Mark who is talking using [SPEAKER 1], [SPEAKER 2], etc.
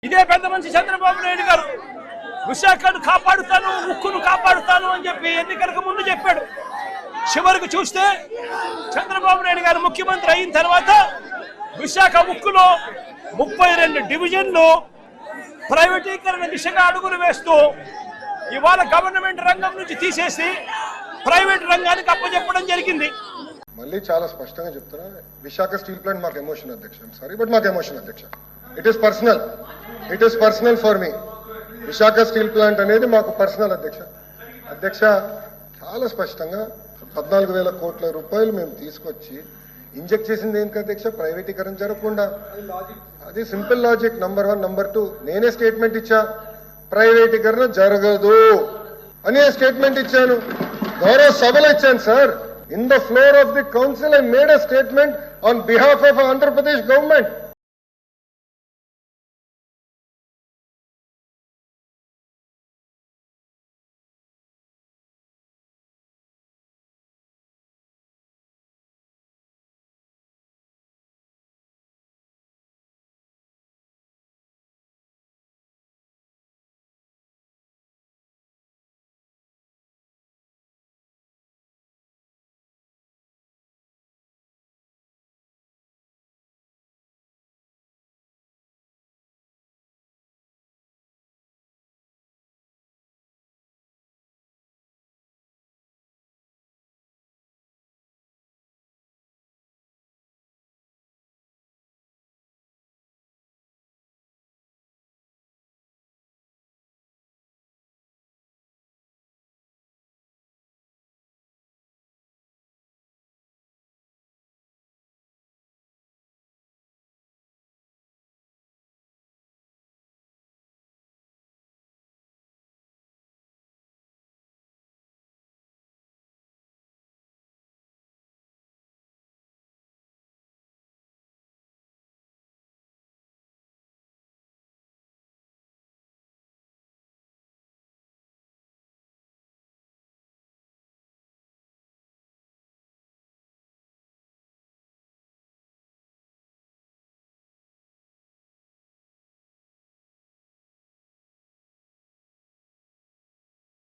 [SPEAKER 1] ఇదే పెద్ద మనిషి చంద్రబాబు నాయుడు గారు విశాఖను కాపాడుతాను, ఉక్కును కాపాడుతాను అని చెప్పి ఎన్నికలకు ముందు చెప్పాడు. చివరికి చూస్తే చంద్రబాబు నాయుడు గారు ముఖ్యమంత్రి అయిన తర్వాత విశాఖ ఉక్కులో 32 డివిజన్లు ప్రైవేటీకరణ దిశగా అడుగులు వేస్తూ ఇవాళ గవర్నమెంట్ రంగం నుంచి తీసేసి ప్రైవేట్ రంగానికి అప్పచెప్పడం జరిగింది.
[SPEAKER 2] మళ్ళీ చాలా స్పష్టంగా చెప్తున్నా, విశాఖ స్టీల్ ప్లాంట్ మాకు ఎమోషన్ అధ్యక్ష, సారీ బట్ మాకు ఎమోషన్ అధ్యక్ష. It is personal for me. Visakha steel plant అనేది మాకు పర్సనల్ అధ్యక్ష. చాలా స్పష్టంగా 14,000 కోట్ల రూపాయలు మేము తీసుకొచ్చి ఇంజెక్ట్ చేసింది ఏంటి అధ్యక్ష? ప్రైవేటీకరణ జరగకుండా. అది సింపుల్ లాజిక్. నంబర్ 1. నంబర్ 2, నేనే స్టేట్మెంట్ ఇచ్చా, ప్రైవేటీకరణ జరగదు అని స్టేట్మెంట్ ఇచ్చాను. గౌరవ సభలో ఇచ్చాను sir. In the floor of the council, I made a statement on behalf of Andhra Pradesh government.